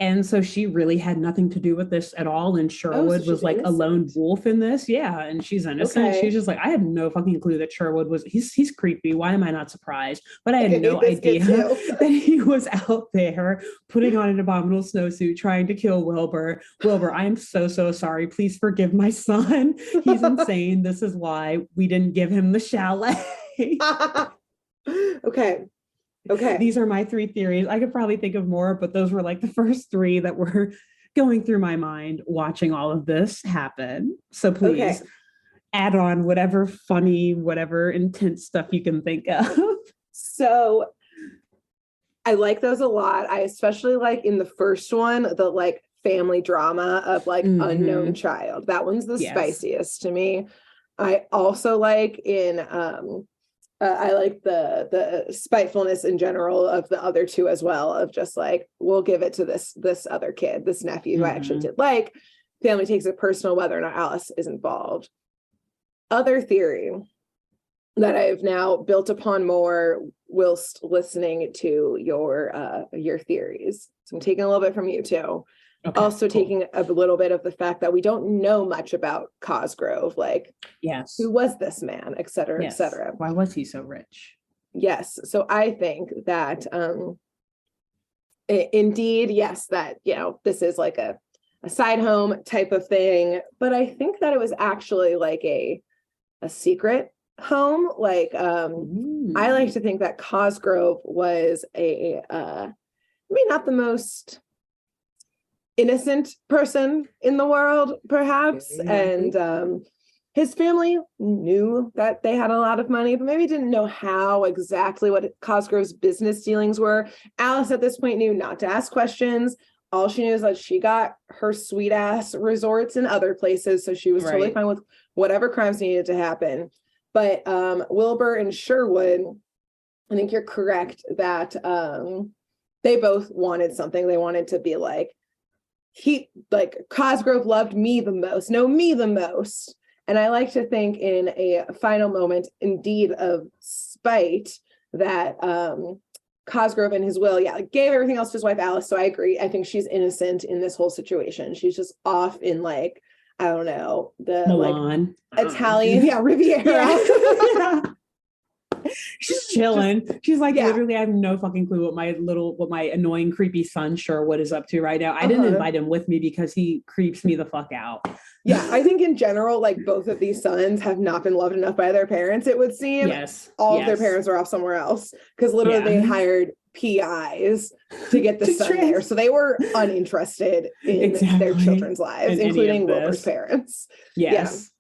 And so she really had nothing to do with this at all. And Sherwood was like innocent. A lone wolf in this. Yeah. And she's innocent. Okay. She's just like, I had no fucking clue that Sherwood was, he's creepy. Why am I not surprised? But I had no idea that he was out there putting on an abominable snowsuit, trying to kill Wilbur. Wilbur, I am so sorry. Please forgive my son. He's insane. This is why we didn't give him the chalet. Okay. These are my 3 theories. I could probably think of more, but those were like the first 3 that were going through my mind watching all of this happen. So please add on whatever funny, whatever intense stuff you can think of. So I like those a lot. I especially like in the first one, the like family drama of like unknown child. That one's the spiciest to me. I also like in I like the spitefulness in general of the other 2 as well, of just like, we'll give it to this other kid, this nephew who I actually did like. Family takes it personal whether or not Alice is involved. Other theory that I've now built upon more whilst listening to your theories. So I'm taking a little bit from you too. Okay, also taking a little bit of the fact that we don't know much about Cosgrove, like, who was this man, et cetera, et cetera. Why was he so rich? Yes. So I think that indeed, yes, that, this is like a side home type of thing, but I think that it was actually like a secret home. Like, I like to think that Cosgrove was maybe not the most innocent person in the world, perhaps. And his family knew that they had a lot of money, but maybe didn't know how exactly what Cosgrove's business dealings were. Alice at this point knew not to ask questions. All she knew is that she got her sweet ass resorts in other places, so she was totally fine with whatever crimes needed to happen. But Wilbur and Sherwood, I think you're correct that they both wanted something. They wanted to be like, Cosgrove loved me the most, me the most. And I like to think in a final moment, indeed, of spite, that Cosgrove and his will, gave everything else to his wife, Alice. So I agree. I think she's innocent in this whole situation. She's just off in like, I don't know, the Milan. Like Italian, Riviera. She's chilling. She's like, literally, I have no fucking clue what my annoying, creepy son Sherwood is up to right now. I didn't invite him with me because he creeps me the fuck out. Yeah, I think in general, like both of these sons have not been loved enough by their parents, it would seem. Yes. All of their parents are off somewhere else because literally they hired PIs to get the son there. So they were uninterested in their children's lives, including Wilbur's parents. Yes.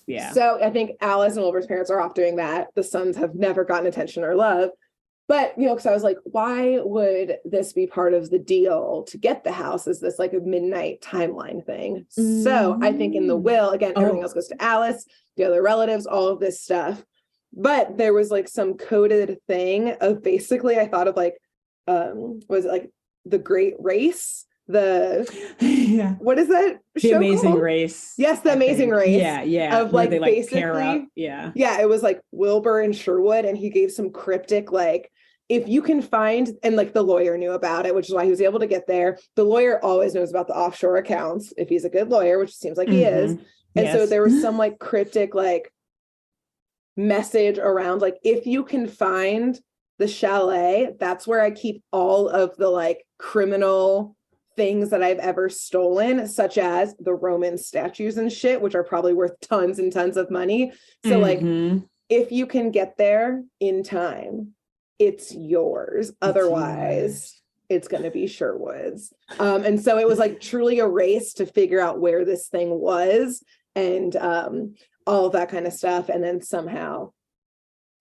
Yeah. So I think Alice and Wilbur's parents are off doing that. The sons have never gotten attention or love. But, because I was like, why would this be part of the deal to get the house? Is this like a midnight timeline thing? So I think in the will, again, everything else goes to Alice, the other relatives, all of this stuff. But there was like some coded thing of basically, I thought of like, was it like The Great Race? What is that show? The Amazing called? Race. Yes, The Amazing Race. Yeah. Of like, they, like basically, pair up. Yeah, it was like Wilbur and Sherwood, and he gave some cryptic like, if you can find, and like the lawyer knew about it, which is why he was able to get there. The lawyer always knows about the offshore accounts if he's a good lawyer, which seems like he is. And so there was some like cryptic like message around like, if you can find the chalet, that's where I keep all of the like criminal things that I've ever stolen, such as the Roman statues and shit, which are probably worth tons and tons of money. So like, if you can get there in time, it's yours. Otherwise, it's going to be Sherwood's. And so it was like truly a race to figure out where this thing was and all of that kind of stuff. And then somehow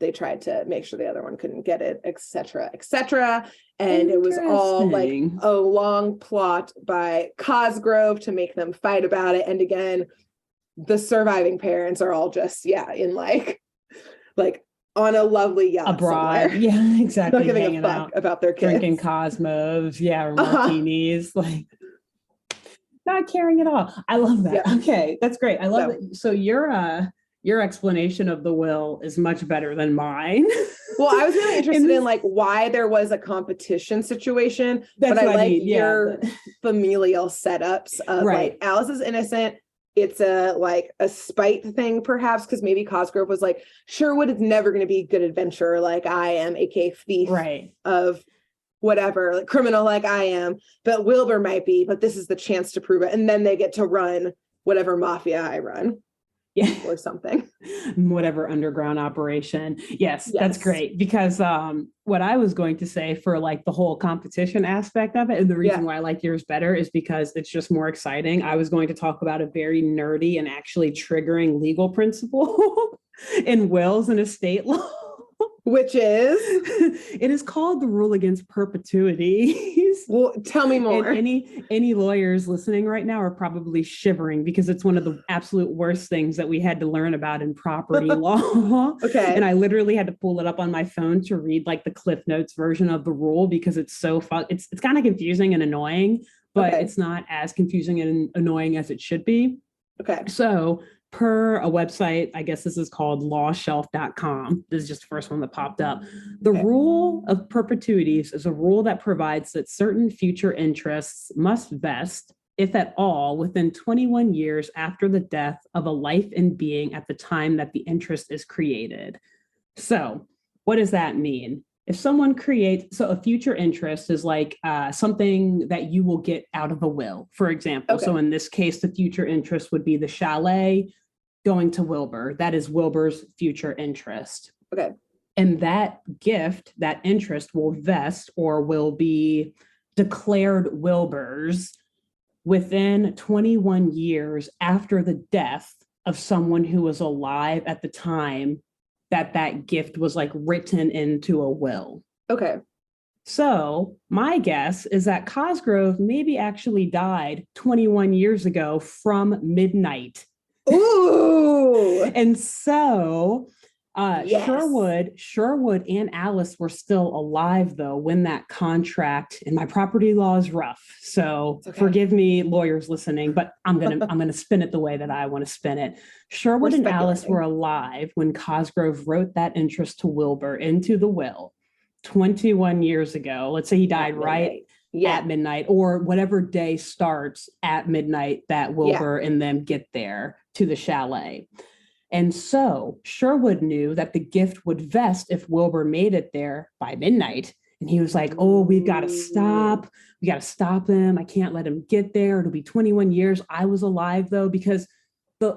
they tried to make sure the other one couldn't get it, et cetera, et cetera. And it was all like a long plot by Cosgrove to make them fight about it. And again, the surviving parents are all just, in like on a lovely yacht abroad. Somewhere. Yeah, exactly. Not giving a fuck about their kids. Drinking Cosmos, or martinis, like not caring at all. I love that. Yeah. Okay, that's great. I love it. So your explanation of the will is much better than mine. Well, I was really interested in like why there was a competition situation, but I like familial setups of Right. like Alice is innocent. It's a spite thing, perhaps, because maybe Cosgrove was like, Sherwood is never going to be a good adventurer like I am, aka thief Right. of whatever, like criminal like I am, but Wilbur might be, but this is the chance to prove it. And then they get to run whatever mafia I run. Yeah. Or something. Whatever underground operation. Yes, that's great. Because what I was going to say for like the whole competition aspect of it, and the reason why I like yours better is because it's just more exciting. I was going to talk about a very nerdy and actually triggering legal principle in wills and estate law. Which is? It is called the rule against perpetuities. Well, tell me more. And any lawyers listening right now are probably shivering because it's one of the absolute worst things that we had to learn about in property law. Okay. And I literally had to pull it up on my phone to read like the Cliff Notes version of the rule because it's so fun. It's kind of confusing and annoying, but it's not as confusing and annoying as it should be. Okay. So per a website, I guess this is called lawshelf.com. This is just the first one that popped up. The rule of perpetuities is a rule that provides that certain future interests must vest, if at all, within 21 years after the death of a life in being at the time that the interest is created. So what does that mean? If someone creates, so a future interest is like something that you will get out of a will, for example. Okay. So in this case, the future interest would be the chalet going to Wilbur. That is Wilbur's future interest. Okay. And that gift, that interest will vest or will be declared Wilbur's within 21 years after the death of someone who was alive at the time that gift was like written into a will. Okay. So my guess is that Cosgrove maybe actually died 21 years ago from midnight. Ooh. And so Sherwood and Alice were still alive though when that contract, and my property law is rough. So forgive me, lawyers listening, but I'm gonna spin it the way that I want to spin it. Sherwood and Alice were alive when Cosgrove wrote that interest to Wilbur into the will 21 years ago. Let's say he died at midnight, or whatever day starts at midnight that Wilbur and them get there to the chalet. And so Sherwood knew that the gift would vest if Wilbur made it there by midnight. And he was like, oh, we've got to stop. We got to stop him. I can't let him get there. It'll be 21 years. I was alive, though, because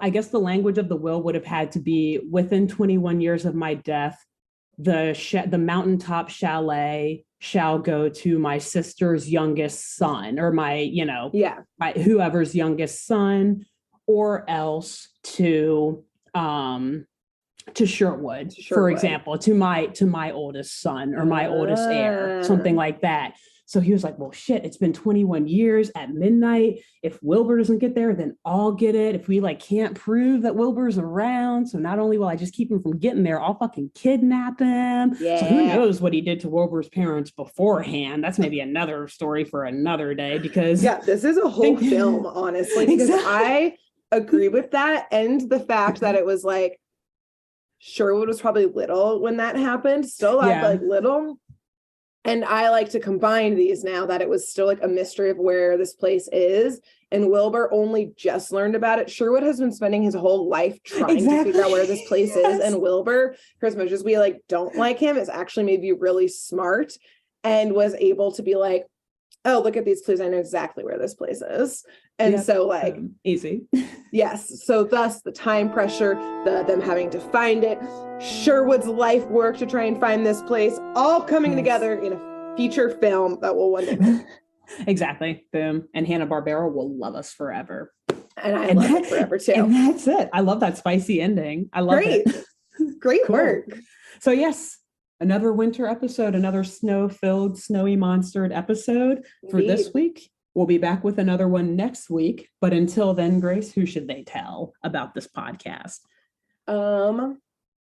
I guess the language of the will would have had to be within 21 years of my death, the mountaintop chalet shall go to my sister's youngest son, or my whoever's youngest son, or else to Sherwood, for example, to my oldest son or my oldest heir, something like that. So he was like, well, shit, it's been 21 years at midnight. If Wilbur doesn't get there, then I'll get it. If we can't prove that Wilbur's around, so not only will I just keep him from getting there, I'll fucking kidnap him. Yeah. So who knows what he did to Wilbur's parents beforehand? That's maybe another story for another day, because this is a whole film, honestly, because I agree with that. And the fact that it was like, Sherwood was probably little when that happened, still alive, little. And I like to combine these now that it was still like a mystery of where this place is. And Wilbur only just learned about it. Sherwood has been spending his whole life trying to figure out where this place is. And Wilbur, for as much as we don't like him, is actually maybe really smart and was able to be like, oh, look at these clues. I know exactly where this place is. And so easy. Yes. So thus the time pressure, them having to find it, Sherwood's life work to try and find this place, all coming together in a feature film that will one day make. Exactly. Boom. And Hanna-Barbera will love us forever. And I love it forever too. And that's it. I love that spicy ending. I love it. Great work. So yes, another winter episode, another snow-filled, snowy monstered episode for this week. We'll be back with another one next week. But until then, Grace, who should they tell about this podcast?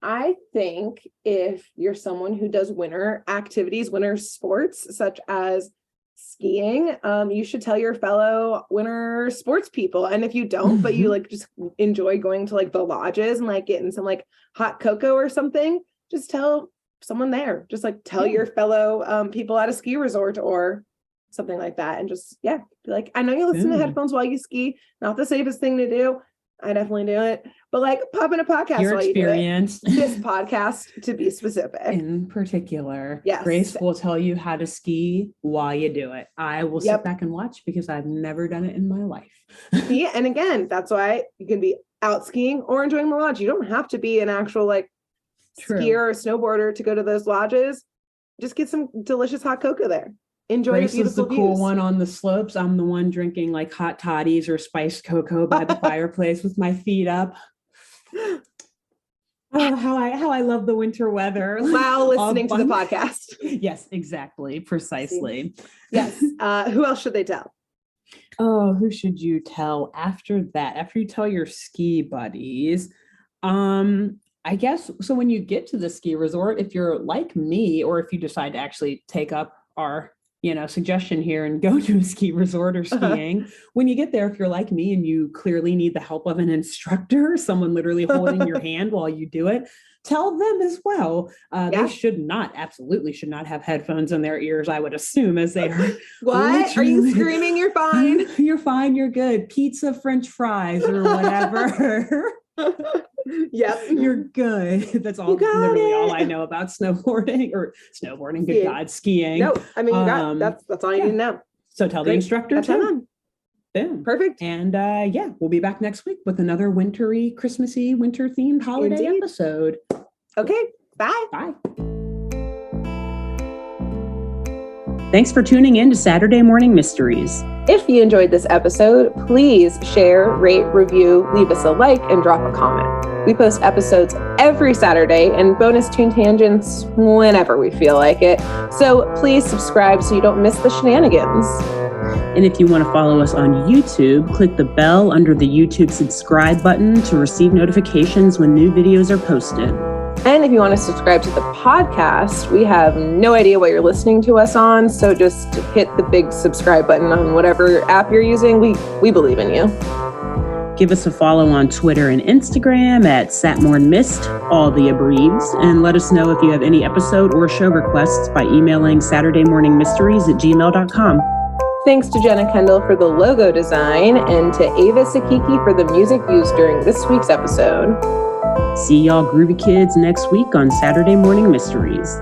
I think if you're someone who does winter activities, winter sports, such as skiing, you should tell your fellow winter sports people. And if you don't, but you just enjoy going to the lodges and getting some hot cocoa or something, just tell someone there. Just tell your fellow people at a ski resort or something like that. And just, be like, I know you listen to headphones while you ski. Not the safest thing to do. I definitely do it. But like pop in a podcast your while experience. You do it. This podcast, to be specific. In particular. Yes. Grace will tell you how to ski while you do it. I will sit back and watch because I've never done it in my life. Yeah, and again, that's why you can be out skiing or enjoying the lodge. You don't have to be an actual like skier or snowboarder to go to those lodges. Just get some delicious hot cocoa there. Enjoy Grace the beautiful is the cool views. one on the slopes. I'm the one drinking like hot toddies or spiced cocoa by the fireplace with my feet up. Oh, how I love the winter weather. While listening to the podcast. Yes, exactly. Precisely. Yes. Who else should they tell? Oh, who should you tell after that? After you tell your ski buddies, I guess, so when you get to the ski resort, if you're like me, or if you decide to actually take up our, suggestion here and go to a ski resort or skiing, when you get there, if you're like me and you clearly need the help of an instructor, someone literally holding your hand while you do it, tell them as well. They absolutely should not have headphones in their ears, I would assume, as they are. What? Are you screaming? You're fine. You're fine. You're good. Pizza, French fries, or whatever. Yep. You're good. That's all literally all I know about snowboarding. Good God, skiing. No, I mean, that's all you need to know. So tell the instructor too. Boom. Perfect. And we'll be back next week with another wintry, Christmassy, winter themed holiday episode. Okay. Bye. Bye. Thanks for tuning in to Saturday Morning Mysteries. If you enjoyed this episode, please share, rate, review, leave us a like, and drop a comment. We post episodes every Saturday and bonus tune tangents whenever we feel like it. So please subscribe so you don't miss the shenanigans. And if you want to follow us on YouTube, click the bell under the YouTube subscribe button to receive notifications when new videos are posted. And if you want to subscribe to the podcast, we have no idea what you're listening to us on. So just hit the big subscribe button on whatever app you're using. We believe in you. Give us a follow on Twitter and Instagram at SatmornMist, all the abreves. And let us know if you have any episode or show requests by emailing SaturdayMorningMysteries@gmail.com. Thanks to Jenna Kendall for the logo design and to Ava Sakiki for the music used during this week's episode. See y'all groovy kids next week on Saturday Morning Mysteries.